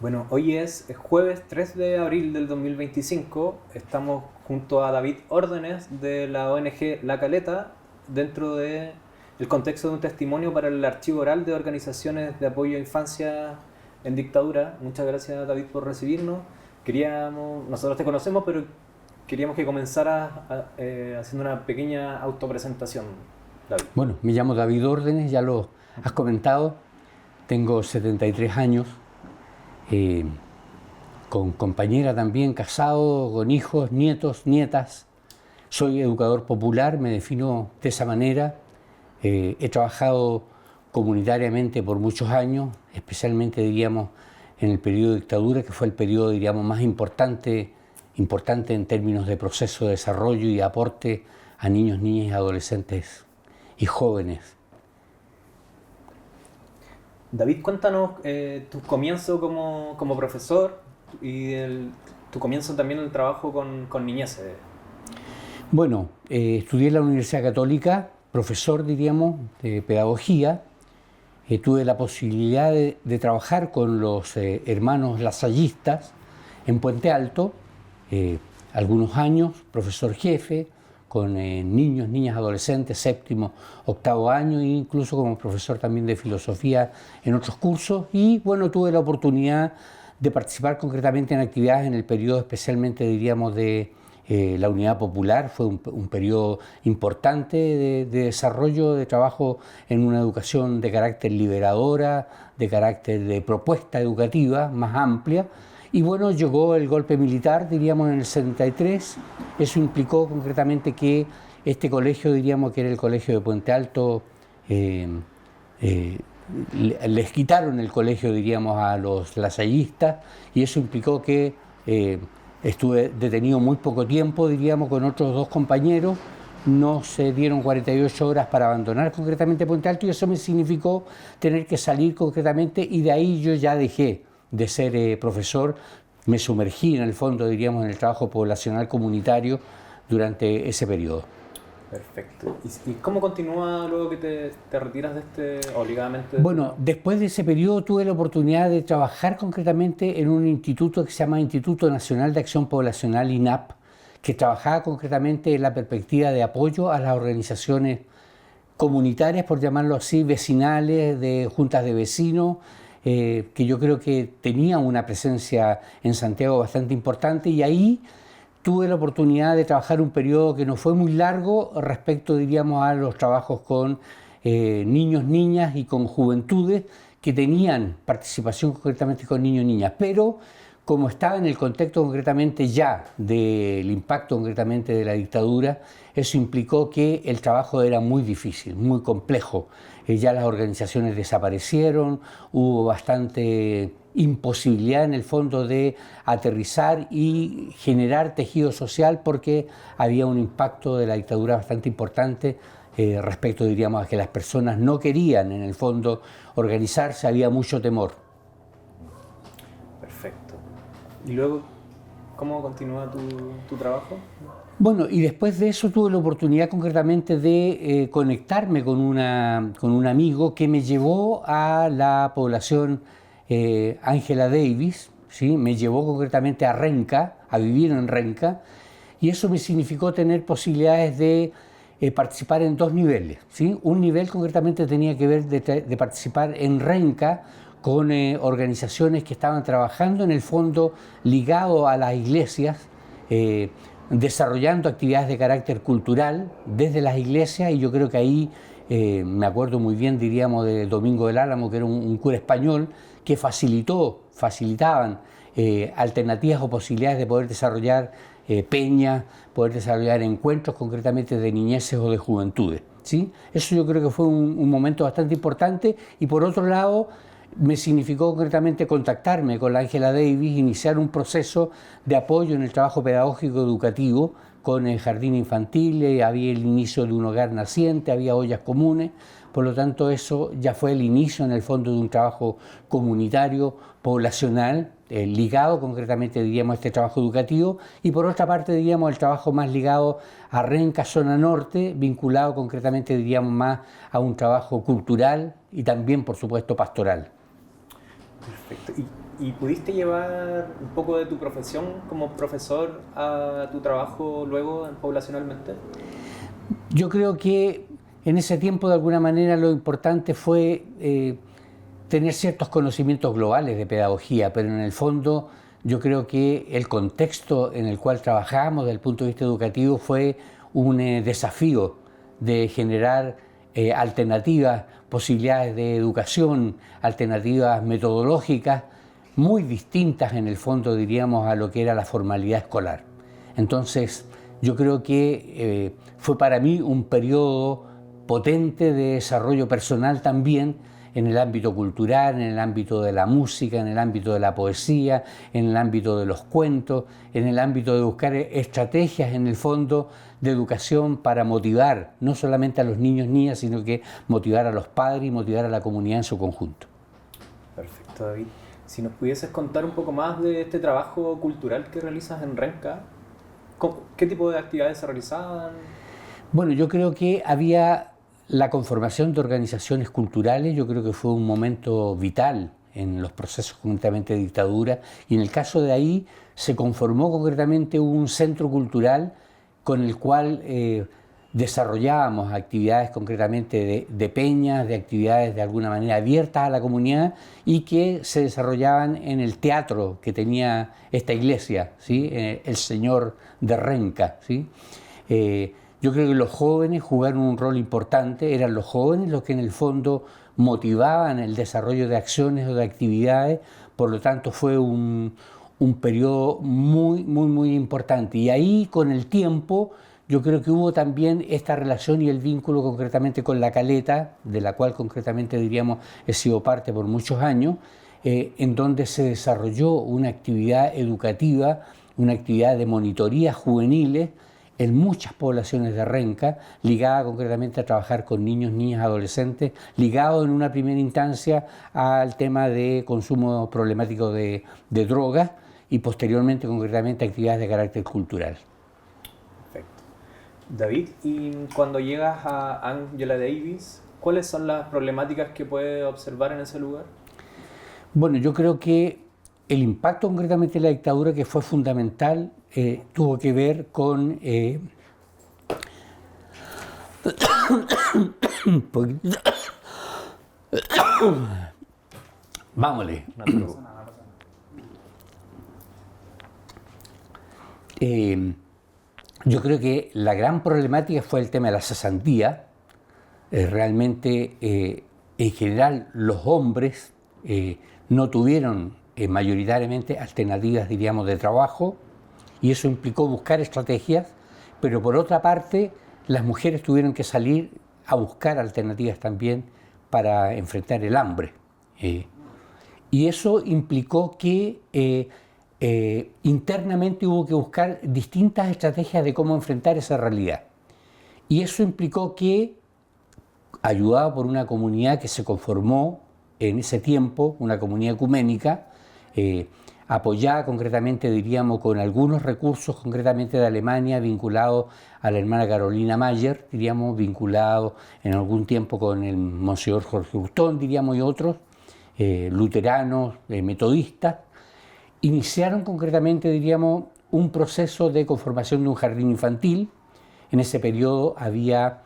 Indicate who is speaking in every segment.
Speaker 1: Bueno, hoy es jueves 3 de abril del 2025. Estamos junto a David Órdenes de la ONG La Caleta dentro de el contexto de un testimonio para el archivo oral de organizaciones de apoyo a infancia en dictadura. Muchas gracias, David, por recibirnos. Nosotros te conocemos, pero queríamos que comenzaras haciendo una pequeña autopresentación, David.
Speaker 2: Bueno, me llamo David Órdenes, ya lo has comentado, tengo 73 años, con compañera también, casado, con hijos, nietos, nietas. Soy educador popular, me defino de esa manera. He trabajado comunitariamente por muchos años, especialmente, diríamos, en el periodo de dictadura, que fue el periodo, diríamos, más importante en términos de proceso de desarrollo y aporte a niños, niñas y adolescentes y jóvenes.
Speaker 1: David, cuéntanos tu comienzo como profesor y tu comienzo también en el trabajo con niñeces.
Speaker 2: Bueno, estudié en la Universidad Católica, profesor, diríamos, de pedagogía. Tuve la posibilidad de trabajar con los hermanos lasallistas en Puente Alto, algunos años, profesor jefe, con niños, niñas, adolescentes, séptimo, octavo año, e incluso como profesor también de filosofía en otros cursos. Y bueno, tuve la oportunidad de participar concretamente en actividades en el periodo especialmente, diríamos, de la Unidad Popular. Fue un periodo importante de desarrollo, de trabajo en una educación de carácter liberadora, de carácter de propuesta educativa más amplia. Y bueno, llegó el golpe militar, diríamos, en el 73. Eso implicó concretamente que este colegio, diríamos que era el colegio de Puente Alto, les quitaron el colegio, diríamos, a los lasallistas, y eso implicó que estuve detenido muy poco tiempo, diríamos, con otros dos compañeros. No se dieron 48 horas para abandonar concretamente Puente Alto, y eso me significó tener que salir concretamente, y de ahí yo ya dejé de ser profesor. Me sumergí en el fondo, diríamos, en el trabajo poblacional comunitario durante ese periodo.
Speaker 1: Perfecto. ¿Y cómo continúa luego que te retiras de obligadamente de tu
Speaker 2: Bueno,
Speaker 1: trabajo?
Speaker 2: después de ese periodo tuve la oportunidad de trabajar concretamente en un instituto que se llama Instituto Nacional de Acción Poblacional, INAP, que trabajaba concretamente en la perspectiva de apoyo a las organizaciones comunitarias, por llamarlo así, vecinales, de juntas de vecinos, que yo creo que tenía una presencia en Santiago bastante importante, y ahí tuve la oportunidad de trabajar un periodo que no fue muy largo respecto, diríamos, a los trabajos con niños, niñas y con juventudes que tenían participación concretamente con niños y niñas. Pero como estaba en el contexto concretamente ya del impacto concretamente de la dictadura, eso implicó que el trabajo era muy difícil, muy complejo. Ya las organizaciones desaparecieron, hubo bastante imposibilidad en el fondo de aterrizar y generar tejido social, porque había un impacto de la dictadura bastante importante respecto, diríamos, a que las personas no querían en el fondo organizarse, había mucho temor.
Speaker 1: Perfecto. ¿Y luego cómo continúa tu trabajo?
Speaker 2: Bueno, y después de eso tuve la oportunidad concretamente de conectarme con un amigo que me llevó a la población Ángela Davis, ¿sí? Me llevó concretamente a Renca, a vivir en Renca, y eso me significó tener posibilidades de participar en dos niveles, ¿sí? Un nivel concretamente tenía que ver de participar en Renca con organizaciones que estaban trabajando en el fondo ligado a las iglesias, desarrollando actividades de carácter cultural desde las iglesias. Y yo creo que ahí me acuerdo muy bien, diríamos, de Domingo del Álamo, que era un cura español que facilitaban alternativas o posibilidades de poder desarrollar peñas, poder desarrollar encuentros concretamente de niñeces o de juventudes, ¿sí? Eso yo creo que fue un momento bastante importante. Y por otro lado, me significó concretamente contactarme con la Ángela Davis, iniciar un proceso de apoyo en el trabajo pedagógico educativo con el jardín infantil. Había el inicio de un hogar naciente, había ollas comunes. Por lo tanto, eso ya fue el inicio en el fondo de un trabajo comunitario, poblacional, ligado concretamente, diríamos, a este trabajo educativo. Y por otra parte, diríamos, el trabajo más ligado a Renca, zona norte, vinculado concretamente, diríamos, más a un trabajo cultural y también, por supuesto, pastoral.
Speaker 1: Perfecto. ¿Y pudiste llevar un poco de tu profesión como profesor a tu trabajo luego poblacionalmente?
Speaker 2: Yo creo que en ese tiempo, de alguna manera, lo importante fue tener ciertos conocimientos globales de pedagogía, pero en el fondo yo creo que el contexto en el cual trabajamos desde el punto de vista educativo fue un desafío de generar alternativas, posibilidades de educación, alternativas metodológicas muy distintas en el fondo, diríamos, a lo que era la formalidad escolar. Entonces, yo creo que fue para mí un periodo potente de desarrollo personal también en el ámbito cultural, en el ámbito de la música, en el ámbito de la poesía, en el ámbito de los cuentos, en el ámbito de buscar estrategias en el fondo de educación para motivar no solamente a los niños, niñas, sino que motivar a los padres y motivar a la comunidad en su conjunto.
Speaker 1: Perfecto, David. Si nos pudieses contar un poco más de este trabajo cultural que realizas en Renca, ¿qué tipo de actividades se realizaban?
Speaker 2: Bueno, yo creo que había la conformación de organizaciones culturales, yo creo que fue un momento vital en los procesos concretamente de dictadura, y en el caso de ahí se conformó concretamente un centro cultural con el cual desarrollábamos actividades concretamente de peñas, de actividades de alguna manera abiertas a la comunidad y que se desarrollaban en el teatro que tenía esta iglesia, ¿sí? El Señor de Renca, ¿sí? Yo creo que los jóvenes jugaron un rol importante, eran los jóvenes los que en el fondo motivaban el desarrollo de acciones o de actividades, por lo tanto fue un periodo muy importante. Y ahí con el tiempo yo creo que hubo también esta relación y el vínculo concretamente con La Caleta, de la cual concretamente diríamos he sido parte por muchos años, en donde se desarrolló una actividad educativa, una actividad de monitoría juveniles en muchas poblaciones de Renca, ligada concretamente a trabajar con niños, niñas, adolescentes, ligado en una primera instancia al tema de consumo problemático de drogas y posteriormente concretamente actividades de carácter cultural.
Speaker 1: Perfecto. David, y cuando llegas a Angela Davis, ¿cuáles son las problemáticas que puedes observar en ese lugar?
Speaker 2: Bueno, yo creo que el impacto concretamente de la dictadura, que fue fundamental, tuvo que ver con vámonos. Yo creo que la gran problemática fue el tema de la cesantía. Realmente, en general, los hombres no tuvieron mayoritariamente alternativas, diríamos, de trabajo, y eso implicó buscar estrategias, pero por otra parte, las mujeres tuvieron que salir a buscar alternativas también para enfrentar el hambre. Y eso implicó que internamente hubo que buscar distintas estrategias de cómo enfrentar esa realidad. Y eso implicó que, ayudado por una comunidad que se conformó en ese tiempo, una comunidad ecuménica, apoyada concretamente, diríamos, con algunos recursos concretamente de Alemania, vinculados a la hermana Carolina Mayer, diríamos, vinculado en algún tiempo con el Monseñor Jorge Hurtón, diríamos, y otros, luteranos, metodistas, iniciaron concretamente, diríamos, un proceso de conformación de un jardín infantil. En ese periodo había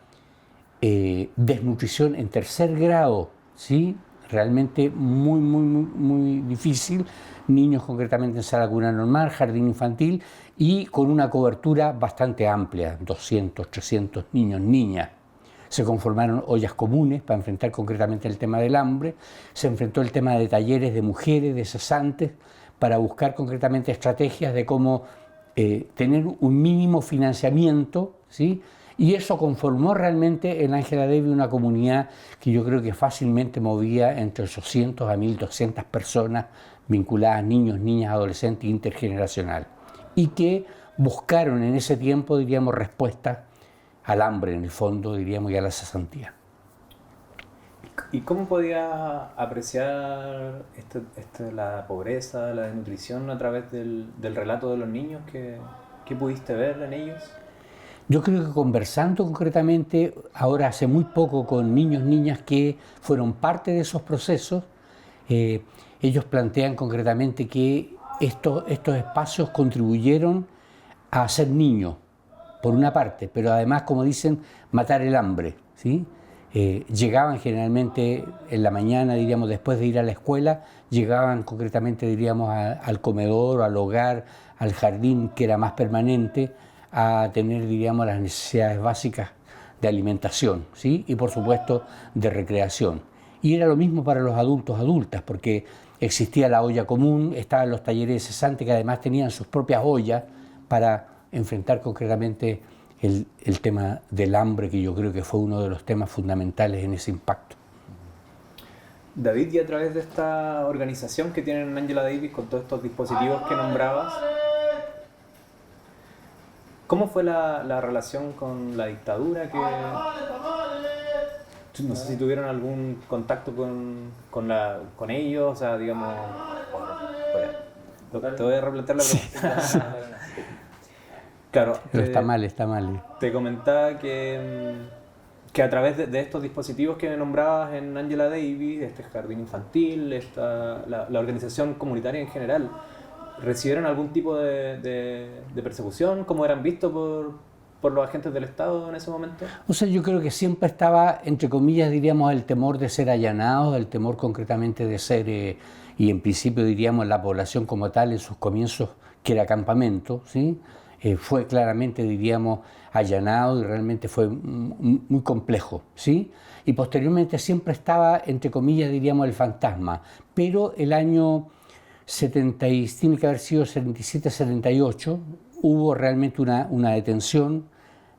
Speaker 2: desnutrición en tercer grado, ¿sí? Realmente muy difícil, niños concretamente en sala cuna normal, jardín infantil, y con una cobertura bastante amplia, 200, 300 niños, niñas. Se conformaron ollas comunes para enfrentar concretamente el tema del hambre, se enfrentó el tema de talleres de mujeres, de cesantes, para buscar concretamente estrategias de cómo tener un mínimo financiamiento, ¿sí? Y eso conformó realmente en Angela Davis una comunidad que yo creo que fácilmente movía entre 800 a 1200 personas vinculadas, niños, niñas, adolescentes, intergeneracional, y que buscaron en ese tiempo, diríamos, respuestas al hambre en el fondo, diríamos, y a la cesantía.
Speaker 1: ¿Y cómo podías apreciar la pobreza, la desnutrición a través del relato de los niños que pudiste ver en ellos?
Speaker 2: Yo creo que conversando concretamente, ahora hace muy poco, con niños, niñas que fueron parte de esos procesos, ellos plantean concretamente que estos espacios contribuyeron a hacer niños, por una parte, pero además, como dicen, matar el hambre, ¿sí? Llegaban generalmente en la mañana, diríamos, después de ir a la escuela, llegaban concretamente, diríamos, al comedor, al hogar, al jardín, que era más permanente, a tener, diríamos, las necesidades básicas de alimentación, ¿sí? Y por supuesto de recreación. Y era lo mismo para los adultos, adultas, porque existía la olla común, estaban los talleres de cesante que además tenían sus propias ollas para enfrentar concretamente el tema del hambre, que yo creo que fue uno de los temas fundamentales en ese impacto.
Speaker 1: David, y a través de esta organización que tienen Angela Davis con todos estos dispositivos que nombrabas, ¿cómo fue la relación con la dictadura? No sé si tuvieron algún contacto con ellos, o sea, digamos... Bueno, te voy a replantear la pregunta. Claro,
Speaker 2: pero está mal.
Speaker 1: Te comentaba que a través de estos dispositivos que nombrabas en Angela Davis, este jardín infantil, la organización comunitaria en general, ¿recibieron algún tipo de persecución? ¿Cómo eran vistos por los agentes del Estado en ese momento?
Speaker 2: O sea, yo creo que siempre estaba, entre comillas, diríamos, el temor de ser allanados, el temor concretamente de ser, y en principio diríamos la población como tal en sus comienzos, que era campamento, ¿sí? Fue claramente, diríamos, allanado y realmente fue muy complejo, ¿sí? Y posteriormente siempre estaba, entre comillas, diríamos, el fantasma. Pero el año 70, tiene que haber sido 77-78, hubo realmente una detención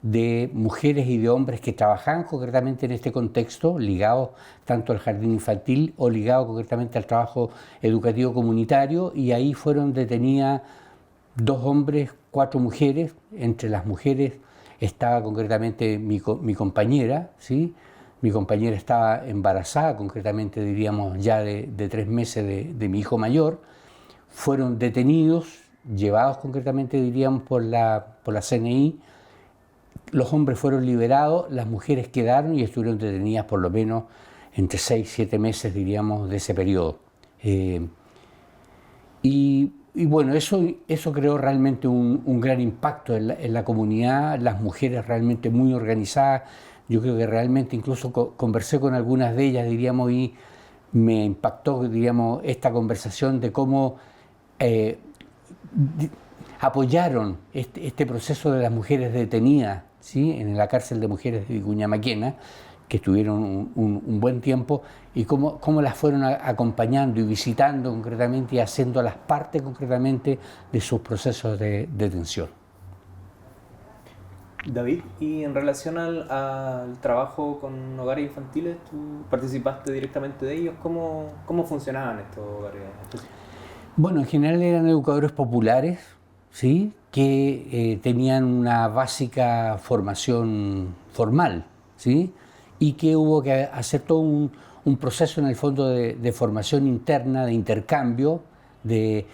Speaker 2: de mujeres y de hombres que trabajaban concretamente en este contexto, ligados tanto al jardín infantil o ligados concretamente al trabajo educativo comunitario, y ahí fueron detenidas 2 hombres, 4 mujeres. Entre las mujeres estaba concretamente mi compañera, ¿sí? Mi compañera estaba embarazada, concretamente diríamos ya de 3 meses de mi hijo mayor. Fueron detenidos, llevados concretamente diríamos por la CNI. Los hombres fueron liberados, las mujeres quedaron y estuvieron detenidas por lo menos entre 6 y 7 meses, diríamos, de ese periodo. Y bueno, eso creó realmente un gran impacto en la comunidad, las mujeres realmente muy organizadas. Yo creo que realmente incluso conversé con algunas de ellas, diríamos, y me impactó, diríamos, esta conversación de cómo apoyaron este proceso de las mujeres detenidas, ¿sí? En la cárcel de mujeres de Vicuña Maquena, que estuvieron un buen tiempo, y cómo las fueron acompañando y visitando concretamente y haciéndolas parte concretamente de sus procesos de detención.
Speaker 1: David, y en relación al trabajo con hogares infantiles, ¿tú participaste directamente de ellos? ¿Cómo funcionaban estos hogares?
Speaker 2: Bueno, en general eran educadores populares, ¿sí? Que tenían una básica formación formal, ¿sí? Y que hubo que hacer todo un proceso en el fondo de formación interna, de intercambio, de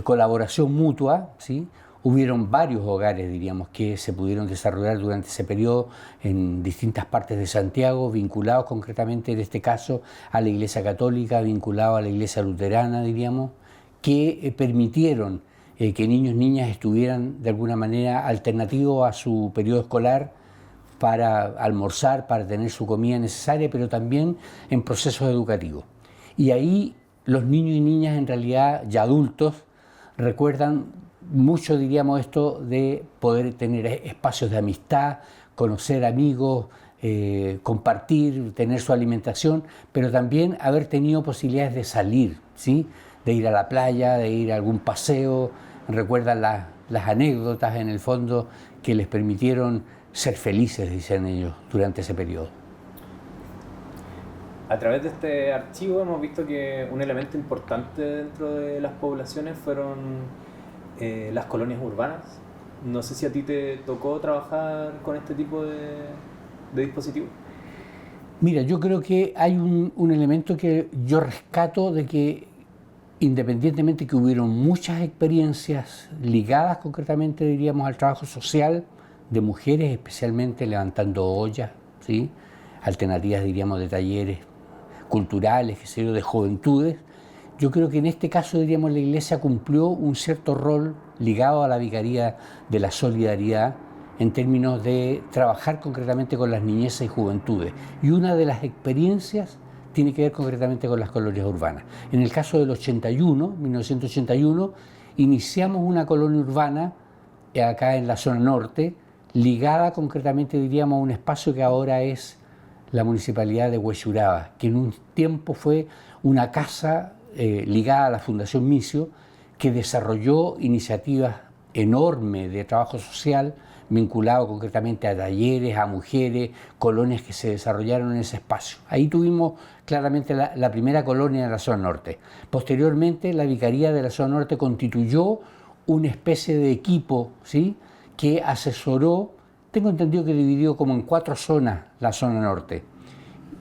Speaker 2: colaboración mutua, ¿sí? Hubieron varios hogares, diríamos, que se pudieron desarrollar durante ese periodo en distintas partes de Santiago, vinculados concretamente en este caso a la Iglesia Católica, vinculados a la Iglesia Luterana, diríamos, que permitieron que niños y niñas estuvieran de alguna manera alternativos a su periodo escolar, para almorzar, para tener su comida necesaria, pero también en procesos educativos. Y ahí los niños y niñas, en realidad ya adultos, recuerdan mucho, diríamos, esto de poder tener espacios de amistad, conocer amigos, compartir, tener su alimentación, pero también haber tenido posibilidades de salir, ¿sí? De ir a la playa, de ir a algún paseo. Recuerdan las anécdotas, en el fondo, que les permitieron ser felices, dicen ellos, durante ese periodo.
Speaker 1: A través de este archivo hemos visto que un elemento importante dentro de las poblaciones fueron las colonias urbanas. No sé si a ti te tocó trabajar con este tipo de dispositivos.
Speaker 2: Mira, yo creo que hay un elemento que yo rescato de que, independientemente que hubieron muchas experiencias ligadas concretamente, diríamos, al trabajo social, de mujeres especialmente levantando ollas, ¿sí? Alternativas, diríamos, de talleres culturales, qué sé yo, de juventudes, Yo creo que en este caso, diríamos, la Iglesia cumplió un cierto rol ligado a la Vicaría de la Solidaridad en términos de trabajar concretamente con las niñeces y juventudes. Y una de las experiencias tiene que ver concretamente con las colonias urbanas. En el caso del 81, 1981, iniciamos una colonia urbana acá en la zona norte, ligada concretamente, diríamos, a un espacio que ahora es la municipalidad de Huechuraba, que en un tiempo fue una casa ligada a la Fundación Micio, que desarrolló iniciativas enormes de trabajo social, vinculado concretamente a talleres, a mujeres, colonias que se desarrollaron en ese espacio. Ahí tuvimos claramente la primera colonia de la zona norte. Posteriormente, la Vicaría de la zona norte constituyó una especie de equipo, ¿sí?, que asesoró, tengo entendido que dividió como en 4 zonas la zona norte.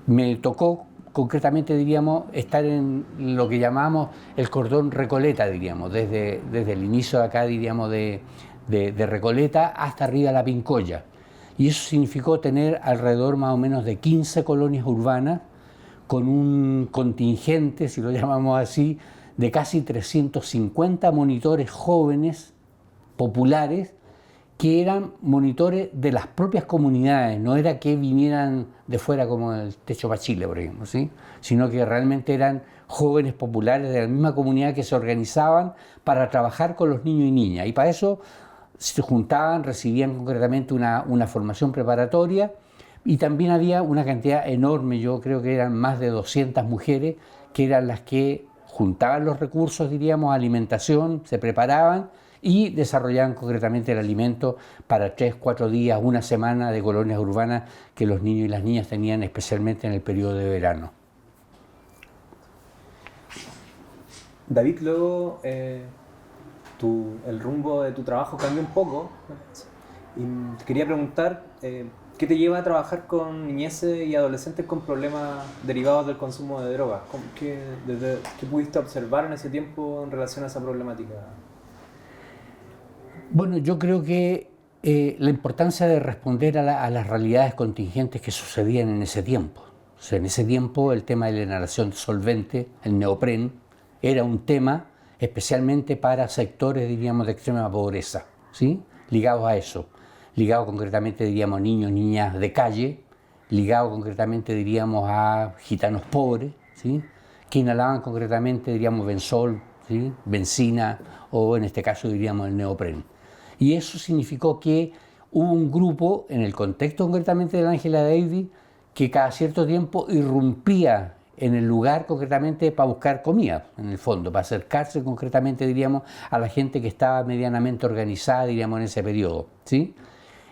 Speaker 2: Me tocó concretamente, diríamos, estar en lo que llamamos el cordón Recoleta, diríamos, desde el inicio de acá, diríamos, de Recoleta hasta arriba la Pincoya. Y eso significó tener alrededor más o menos de 15 colonias urbanas con un contingente, si lo llamamos así, de casi 350 monitores jóvenes, populares, que eran monitores de las propias comunidades, no era que vinieran de fuera como el Techo para Chile, por ejemplo, ¿sí?, sino que realmente eran jóvenes populares de la misma comunidad que se organizaban para trabajar con los niños y niñas. Y para eso se juntaban, recibían concretamente una formación preparatoria, y también había una cantidad enorme, yo creo que eran más de 200 mujeres, que eran las que juntaban los recursos, diríamos, alimentación, se preparaban y desarrollaban concretamente el alimento para 3, 4 días, una semana de colonias urbanas que los niños y las niñas tenían, especialmente en el periodo de verano.
Speaker 1: David, luego el rumbo de tu trabajo cambió un poco y quería preguntar ¿qué te lleva a trabajar con niñeces y adolescentes con problemas derivados del consumo de drogas? ¿Qué pudiste observar en ese tiempo en relación a esa problemática?
Speaker 2: Bueno, yo creo que la importancia de responder a las realidades contingentes que sucedían en ese tiempo. O sea, en ese tiempo el tema de la inhalación de solvente, el neopren, era un tema especialmente para sectores, diríamos, de extrema pobreza, ¿sí?, ligados a eso. Ligado concretamente, diríamos, a niños, niñas de calle, ligado concretamente, diríamos, a gitanos pobres, ¿sí?, que inhalaban concretamente, diríamos, benzol, ¿sí?, benzina, o en este caso, diríamos, el neopren. Y eso significó que hubo un grupo, en el contexto concretamente de la Ángela Davis, que cada cierto tiempo irrumpía en el lugar concretamente para buscar comida, en el fondo, para acercarse concretamente, diríamos, a la gente que estaba medianamente organizada, diríamos, en ese periodo, ¿sí?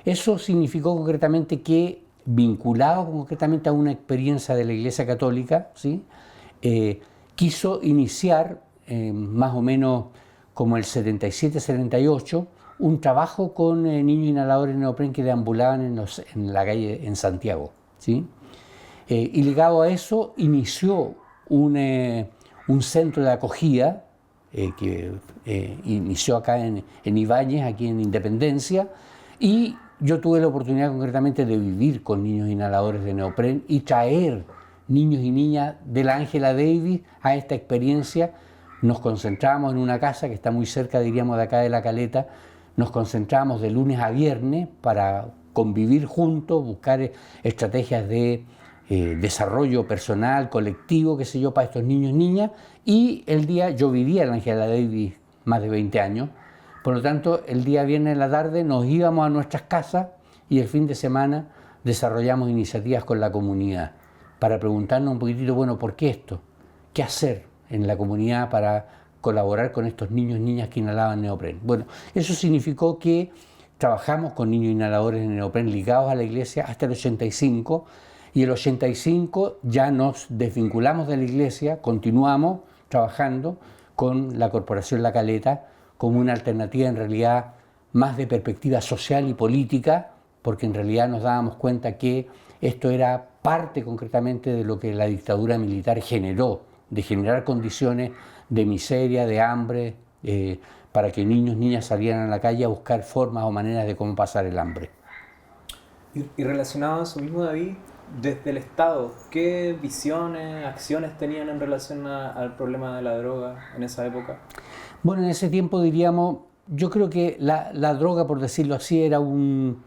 Speaker 2: Eso significó concretamente que, vinculado concretamente a una experiencia de la Iglesia Católica, ¿sí?, quiso iniciar, más o menos como el 77-78, un trabajo con niños inhaladores de neopren que deambulaban en la calle en Santiago, ¿sí? Y ligado a eso inició un centro de acogida que inició acá en Ibáñez, aquí en Independencia, y yo tuve la oportunidad concretamente de vivir con niños inhaladores de neopren y traer niños y niñas de la Ángela Davis a esta experiencia. Nos concentramos en una casa que está muy cerca, diríamos, de acá de La Caleta. Nos concentramos de lunes a viernes para convivir juntos, buscar estrategias de desarrollo personal, colectivo, qué sé yo, para estos niños y niñas. Y el día, yo vivía en la Ángela Davis más de 20 años, por lo tanto, el día viernes en la tarde nos íbamos a nuestras casas y el fin de semana desarrollamos iniciativas con la comunidad para preguntarnos un poquitito, bueno, ¿por qué esto? ¿Qué hacer en la comunidad para colaborar con estos niños y niñas que inhalaban neopren? Bueno, eso significó que trabajamos con niños inhaladores de neopren ligados a la iglesia hasta el 85, y el 85 ya nos desvinculamos de la iglesia, continuamos trabajando con la Corporación La Caleta como una alternativa en realidad más de perspectiva social y política, porque en realidad nos dábamos cuenta que esto era parte concretamente de lo que la dictadura militar generó, de generar condiciones de miseria, de hambre, para que niños y niñas salieran a la calle a buscar formas o maneras de cómo pasar el hambre.
Speaker 1: Y relacionado a eso mismo, David, Desde el Estado, ¿qué visiones, acciones tenían en relación al problema de la droga en esa época?
Speaker 2: Bueno, en ese tiempo diríamos, yo creo que la droga, por decirlo así, era un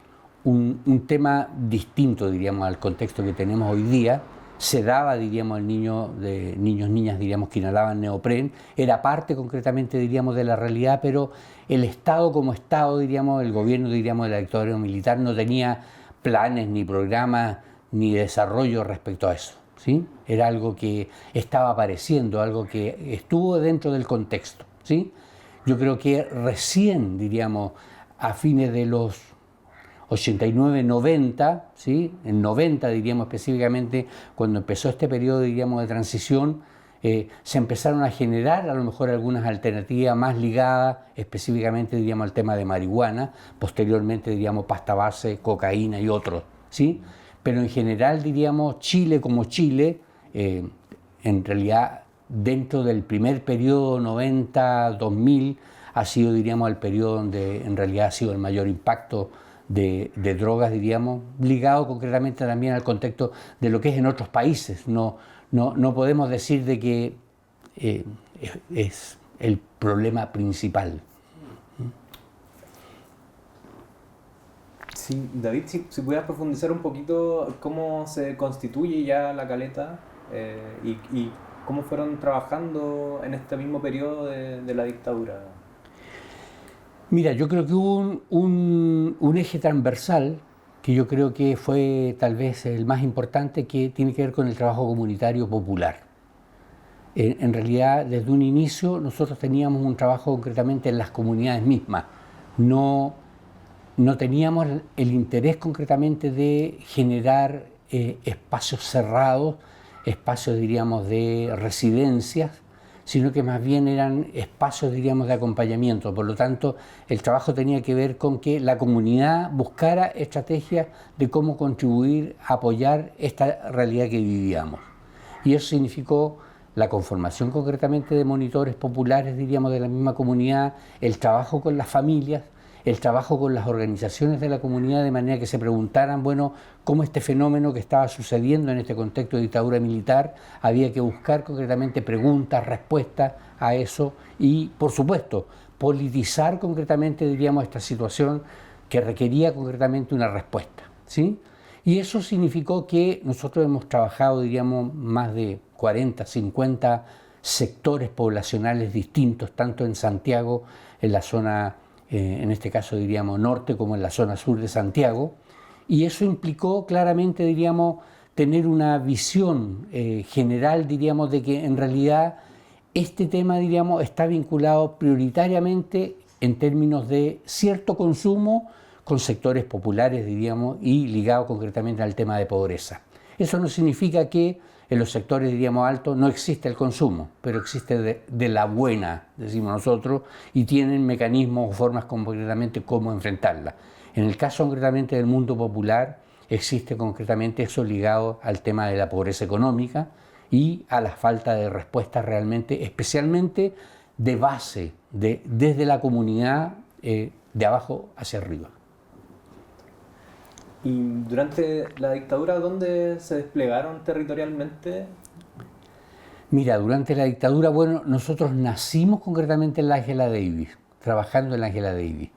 Speaker 2: tema distinto, diríamos, al contexto que tenemos hoy día. Se daba, diríamos, al niño, de niños, niñas, diríamos, que inhalaban neopren, era parte concretamente, diríamos, de la realidad, pero el Estado como Estado, diríamos, el gobierno, diríamos, de la dictadura militar no tenía planes, ni programas, ni desarrollo respecto a eso, ¿sí? Era algo que estaba apareciendo, algo que estuvo dentro del contexto, ¿sí? Yo creo que recién, diríamos, a fines de los 89, 90, ¿sí? En 90 diríamos específicamente, cuando empezó este periodo, diríamos, de transición, se empezaron a generar a lo mejor algunas alternativas más ligadas específicamente, diríamos, al tema de marihuana, posteriormente, diríamos, pasta base, cocaína y otros, ¿sí? Pero en general, diríamos, Chile como Chile, en realidad, dentro del primer periodo 90-2000, ha sido, diríamos, el periodo donde en realidad ha sido el mayor impacto de drogas, diríamos, ligado concretamente también al contexto de lo que es en otros países. No podemos decir de que es el problema principal.
Speaker 1: Sí, David, si pudieras profundizar un poquito cómo se constituye ya la Caleta y cómo fueron trabajando en este mismo periodo de la dictadura.
Speaker 2: Mira, yo creo que hubo un eje transversal que yo creo que fue tal vez el más importante, que tiene que ver con el trabajo comunitario popular. En realidad, desde un inicio, nosotros teníamos un trabajo concretamente en las comunidades mismas. No, no teníamos el interés concretamente de generar espacios cerrados, espacios, diríamos, de residencias, sino que más bien eran espacios, diríamos, de acompañamiento. Por lo tanto, el trabajo tenía que ver con que la comunidad buscara estrategias de cómo contribuir a apoyar esta realidad que vivíamos. Y eso significó la conformación concretamente de monitores populares, diríamos, de la misma comunidad, el trabajo con las familias, el trabajo con las organizaciones de la comunidad, de manera que se preguntaran, bueno, cómo este fenómeno que estaba sucediendo en este contexto de dictadura militar, había que buscar concretamente preguntas, respuestas a eso y, por supuesto, politizar concretamente, diríamos, esta situación que requería concretamente una respuesta, ¿sí? Y eso significó que nosotros hemos trabajado, diríamos, más de 40, 50 sectores poblacionales distintos, tanto en Santiago, en la zona, en este caso diríamos norte, como en la zona sur de Santiago, y eso implicó claramente, diríamos, tener una visión general, diríamos, de que en realidad este tema, diríamos, está vinculado prioritariamente en términos de cierto consumo con sectores populares, diríamos, y ligado concretamente al tema de pobreza. Eso no significa que en los sectores, diríamos, altos no existe el consumo, pero existe de la buena, decimos nosotros, y tienen mecanismos o formas concretamente cómo enfrentarla. En el caso concretamente del mundo popular, existe concretamente eso ligado al tema de la pobreza económica y a la falta de respuestas realmente, especialmente de base, desde la comunidad de abajo hacia arriba.
Speaker 1: Y durante la dictadura, ¿dónde se desplegaron territorialmente?
Speaker 2: Mira, durante la dictadura, bueno, nosotros nacimos concretamente en la Ángela Davis, trabajando en la Ángela Davis,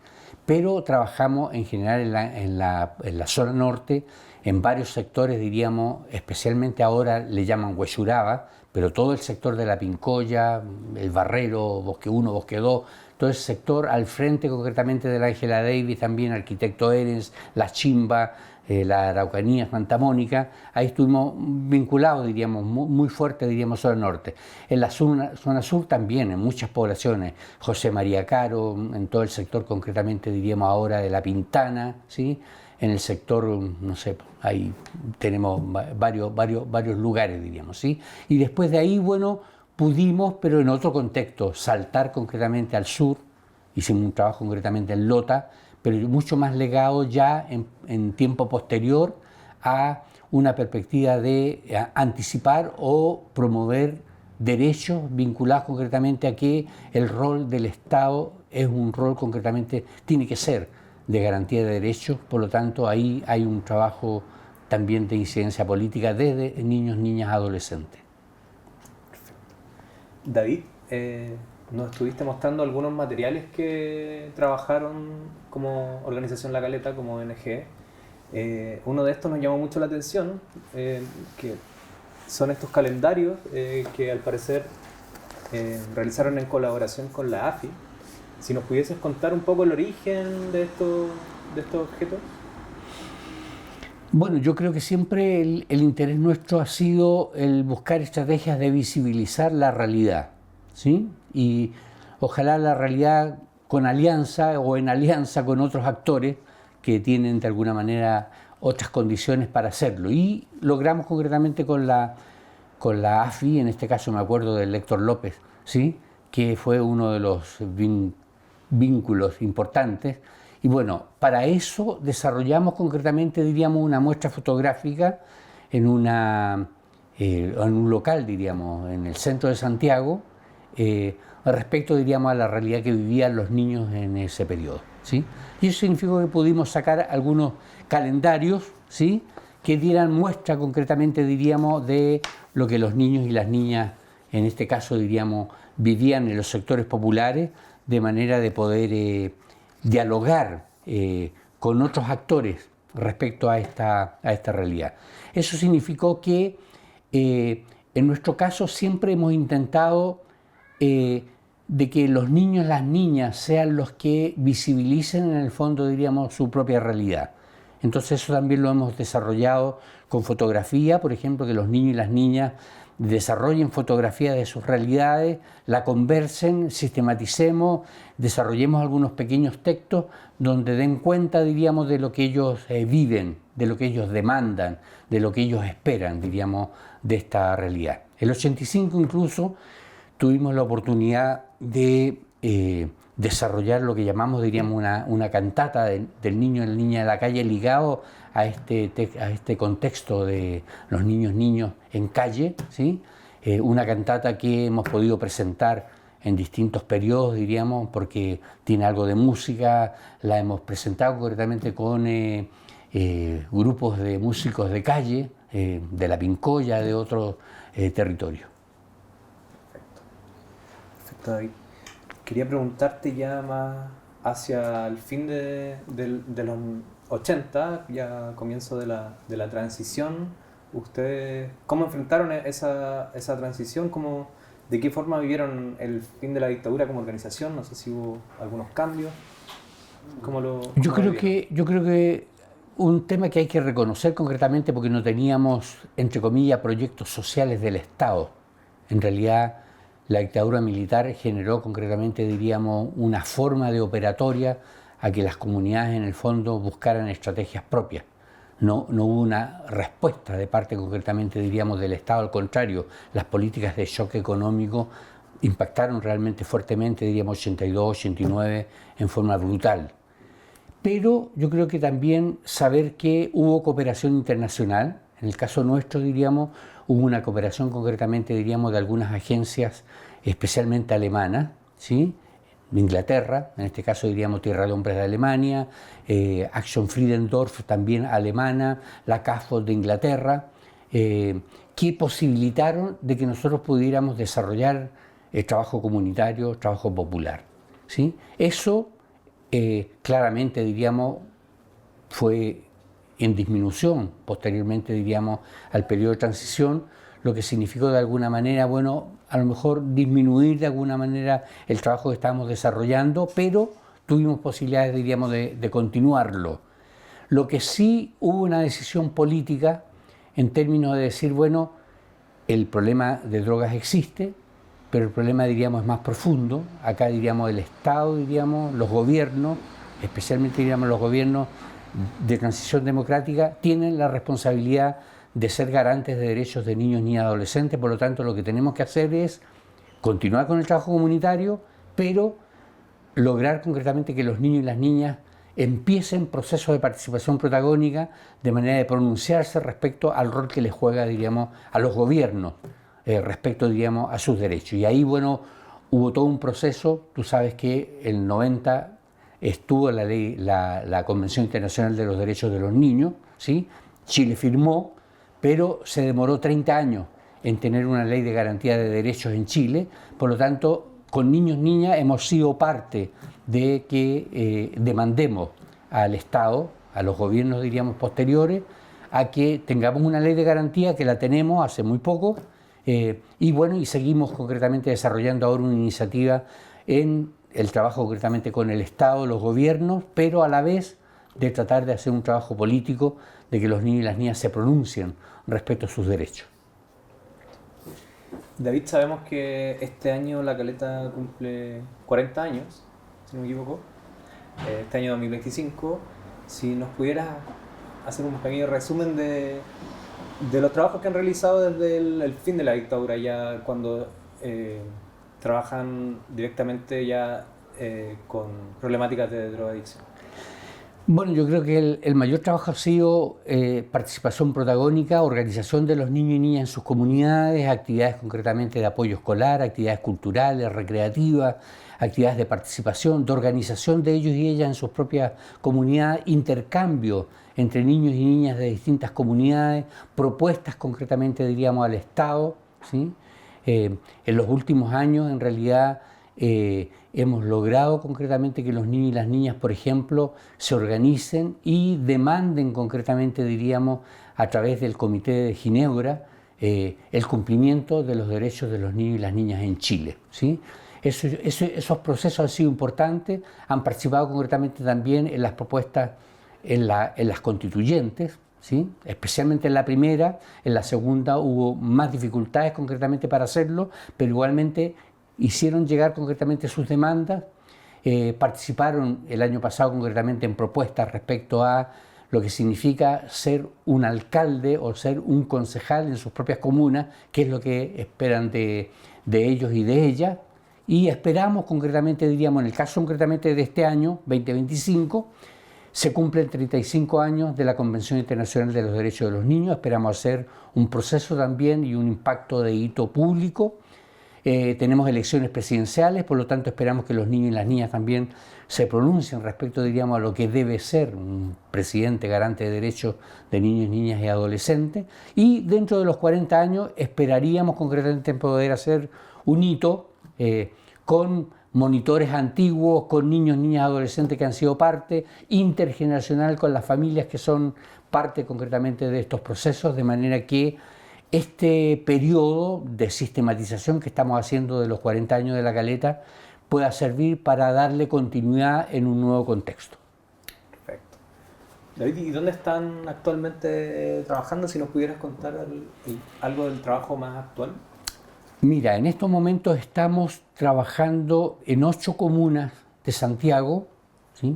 Speaker 2: pero trabajamos en general en la zona norte, en varios sectores, diríamos, especialmente ahora le llaman Huechuraba, pero todo el sector de la Pincoya, el Barrero, Bosque 1, Bosque 2, todo ese sector al frente concretamente de la Ángela Davis, también Arquitecto Erens, La Chimba, la Araucanía, Santa Mónica, ahí estuvimos vinculados, diríamos, muy fuerte, diríamos, zona norte. En la zona sur también, en muchas poblaciones, José María Caro, en todo el sector concretamente, diríamos ahora, de La Pintana, ¿sí? En el sector, no sé, ahí tenemos varios lugares, diríamos, ¿sí? Y después de ahí, bueno, pudimos, pero en otro contexto, saltar concretamente al sur, hicimos un trabajo concretamente en Lota, pero mucho más legado ya en tiempo posterior a una perspectiva de anticipar o promover derechos vinculados concretamente a que el rol del Estado es un rol concretamente, tiene que ser de garantía de derechos, por lo tanto ahí hay un trabajo también de incidencia política desde niños, niñas, adolescentes.
Speaker 1: David, nos estuviste mostrando algunos materiales que trabajaron como Organización La Caleta, como ONG. Uno de estos nos llamó mucho la atención, que son estos calendarios que al parecer realizaron en colaboración con la AFI. Si nos pudieses contar un poco el origen de estos objetos.
Speaker 2: Bueno, yo creo que siempre el interés nuestro ha sido el buscar estrategias de visibilizar la realidad, ¿sí? Y ojalá la realidad con alianza o en alianza con otros actores que tienen de alguna manera otras condiciones para hacerlo. Y logramos concretamente con la AFI, en este caso me acuerdo del Héctor López, ¿sí? Que fue uno de los vínculos importantes. Y bueno, para eso desarrollamos concretamente, diríamos, una muestra fotográfica en un local, diríamos, en el centro de Santiago, respecto, diríamos, a la realidad que vivían los niños en ese periodo, ¿sí? Y eso significó que pudimos sacar algunos calendarios, ¿sí? Que dieran muestra concretamente, diríamos, de lo que los niños y las niñas, en este caso, diríamos, vivían en los sectores populares, de manera de poder dialogar con otros actores respecto a esta realidad. Eso significó que en nuestro caso siempre hemos intentado de que los niños, las niñas sean los que visibilicen en el fondo, diríamos, su propia realidad. Entonces eso también lo hemos desarrollado con fotografía, por ejemplo, que los niños y las niñas desarrollen fotografía de sus realidades, la conversen, sistematicemos, desarrollemos algunos pequeños textos donde den cuenta, diríamos, de lo que ellos viven, de lo que ellos demandan, de lo que ellos esperan, diríamos, de esta realidad. El 85 incluso tuvimos la oportunidad de desarrollar lo que llamamos, diríamos, una cantata del niño y la niña de la calle ligado a este contexto de los niños en calle, ¿sí? Una cantata que hemos podido presentar en distintos periodos, diríamos, porque tiene algo de música, la hemos presentado concretamente con grupos de músicos de calle, de La Pincoya, de otros territorios.
Speaker 1: Perfecto, David. Quería preguntarte ya más hacia el fin de los 80, ya comienzo de la transición. ¿Ustedes cómo enfrentaron esa transición? ¿De qué forma vivieron el fin de la dictadura como organización? No sé si hubo algunos cambios.
Speaker 2: Yo creo que un tema que hay que reconocer concretamente, porque no teníamos, entre comillas, proyectos sociales del Estado. En realidad, la dictadura militar generó concretamente, diríamos, una forma de operatoria a que las comunidades en el fondo buscaran estrategias propias. No hubo una respuesta de parte concretamente, diríamos, del Estado. Al contrario, las políticas de choque económico impactaron realmente fuertemente, diríamos, 82, 89, en forma brutal. Pero yo creo que también saber que hubo cooperación internacional. En el caso nuestro, diríamos, hubo una cooperación concretamente, diríamos, de algunas agencias, especialmente alemanas, ¿sí? De Inglaterra, en este caso diríamos Tierra de Hombres de Alemania, Action Friedendorf también alemana, la CAFO de Inglaterra, que posibilitaron de que nosotros pudiéramos desarrollar trabajo comunitario, trabajo popular, ¿sí? Eso claramente, diríamos, fue en disminución posteriormente, diríamos, al periodo de transición, lo que significó de alguna manera, bueno, a lo mejor disminuir de alguna manera el trabajo que estábamos desarrollando, pero tuvimos posibilidades, diríamos, de continuarlo. Lo que sí hubo una decisión política en términos de decir, bueno, el problema de drogas existe, pero el problema, diríamos, es más profundo. Acá, diríamos, el Estado, diríamos, los gobiernos, especialmente, diríamos, los gobiernos de transición democrática, tienen la responsabilidad de ser garantes de derechos de niños, niñas y adolescentes. Por lo tanto, lo que tenemos que hacer es continuar con el trabajo comunitario, pero lograr concretamente que los niños y las niñas empiecen procesos de participación protagónica, de manera de pronunciarse respecto al rol que les juega, diríamos, a los gobiernos, respecto, diríamos, a sus derechos. Y ahí, bueno, hubo todo un proceso. Tú sabes que en el 90 estuvo la Convención Internacional de los Derechos de los Niños, ¿sí? Chile firmó, pero se demoró 30 años en tener una ley de garantía de derechos en Chile. Por lo tanto, con niños y niñas hemos sido parte de que demandemos al Estado, a los gobiernos, diríamos, posteriores, a que tengamos una ley de garantía, que la tenemos hace muy poco, y bueno, y seguimos concretamente desarrollando ahora una iniciativa en el trabajo concretamente con el Estado, los gobiernos, pero a la vez de tratar de hacer un trabajo político, de que los niños y las niñas se pronuncien respecto a sus derechos.
Speaker 1: David, sabemos que este año La Caleta cumple 40 años, si no me equivoco, este año 2025. Si nos pudieras hacer un pequeño resumen de los trabajos que han realizado desde el fin de la dictadura, ya cuando trabajan directamente ya con problemáticas de drogadicción.
Speaker 2: Bueno, yo creo que el mayor trabajo ha sido participación protagónica, organización de los niños y niñas en sus comunidades, actividades concretamente de apoyo escolar, actividades culturales, recreativas, actividades de participación, de organización de ellos y ellas en sus propias comunidades, intercambio entre niños y niñas de distintas comunidades, propuestas concretamente, diríamos, al Estado, ¿sí? En los últimos años, en realidad, hemos logrado concretamente que los niños y las niñas, por ejemplo, se organicen y demanden concretamente, diríamos, a través del Comité de Ginebra, el cumplimiento de los derechos de los niños y las niñas en Chile, ¿sí? Esos procesos han sido importantes, han participado concretamente también en las propuestas, en las constituyentes, ¿sí? Especialmente en la primera. En la segunda hubo más dificultades concretamente para hacerlo, pero igualmente hicieron llegar concretamente sus demandas, participaron el año pasado concretamente en propuestas respecto a lo que significa ser un alcalde o ser un concejal en sus propias comunas, qué es lo que esperan de ellos y de ellas, y esperamos concretamente, diríamos, en el caso concretamente de este año, 2025, se cumplen 35 años de la Convención Internacional de los Derechos de los Niños. Esperamos hacer un proceso también y un impacto de hito público. Tenemos elecciones presidenciales, por lo tanto esperamos que los niños y las niñas también se pronuncien respecto, diríamos, a lo que debe ser un presidente garante de derechos de niños, niñas y adolescentes. Y dentro de los 40 años esperaríamos concretamente poder hacer un hito con monitores antiguos, con niños, niñas, adolescentes que han sido parte, intergeneracional con las familias que son parte concretamente de estos procesos, de manera que este periodo de sistematización que estamos haciendo de los 40 años de La Caleta pueda servir para darle continuidad en un nuevo contexto.
Speaker 1: Perfecto. David, ¿y dónde están actualmente trabajando? Si nos pudieras contar algo del trabajo más actual.
Speaker 2: Mira, en estos momentos estamos trabajando en 8 comunas de Santiago, ¿sí?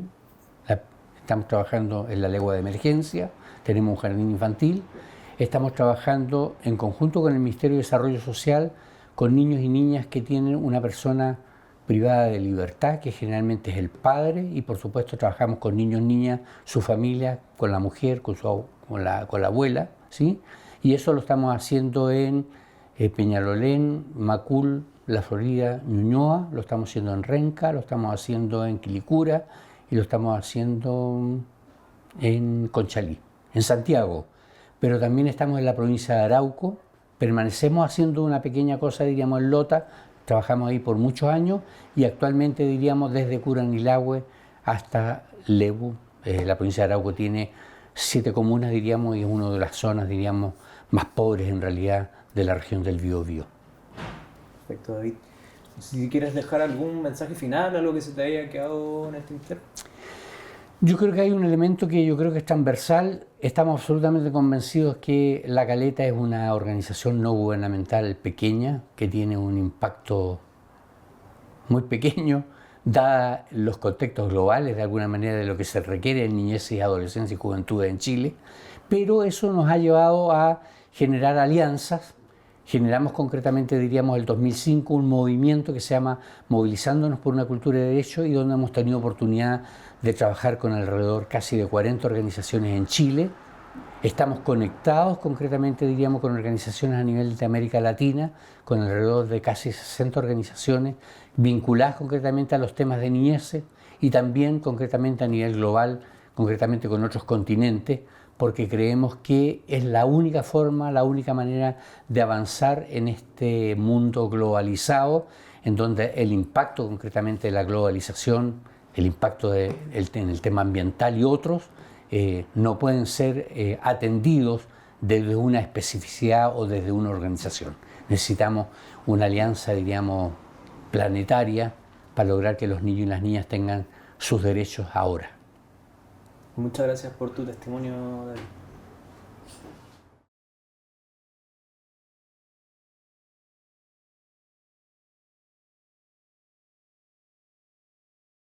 Speaker 2: Estamos trabajando en la legua de emergencia, tenemos un jardín infantil, estamos trabajando en conjunto con el Ministerio de Desarrollo Social con niños y niñas que tienen una persona privada de libertad, que generalmente es el padre, y por supuesto trabajamos con niños, niñas, su familia, con la mujer, con la abuela, ¿sí? Y eso lo estamos haciendo en Peñalolén, Macul, La Florida, Ñuñoa, lo estamos haciendo en Renca, lo estamos haciendo en Quilicura y lo estamos haciendo en Conchalí, en Santiago. Pero también estamos en la provincia de Arauco, permanecemos haciendo una pequeña cosa, diríamos, en Lota, trabajamos ahí por muchos años y actualmente, diríamos, desde Curanilahue hasta Lebu. La provincia de Arauco tiene 7 comunas, diríamos, y es una de las zonas, diríamos, más pobres en realidad de la región del Biobío.
Speaker 1: Perfecto, David. Si quieres dejar algún mensaje final, algo que se te haya quedado en el tintero.
Speaker 2: Yo creo que hay un elemento que yo creo que es transversal. Estamos absolutamente convencidos que La Caleta es una organización no gubernamental pequeña, que tiene un impacto muy pequeño, dada los contextos globales, de alguna manera, de lo que se requiere en niñez y adolescencia y juventud en Chile. Pero eso nos ha llevado a generar alianzas. Generamos concretamente, diríamos, el 2005 un movimiento que se llama Movilizándonos por una Cultura de Derecho, y donde hemos tenido oportunidad de trabajar con alrededor casi de 40 organizaciones en Chile. Estamos conectados concretamente, diríamos, con organizaciones a nivel de América Latina, con alrededor de casi 60 organizaciones vinculadas concretamente a los temas de niñez y también concretamente a nivel global, concretamente con otros continentes, porque creemos que es la única forma, la única manera de avanzar en este mundo globalizado, en donde el impacto concretamente de la globalización, el impacto en el tema ambiental y otros, no pueden ser atendidos desde una especificidad o desde una organización. Necesitamos una alianza, diríamos, planetaria para lograr que los niños y las niñas tengan sus derechos ahora.
Speaker 1: Muchas gracias por tu testimonio, David.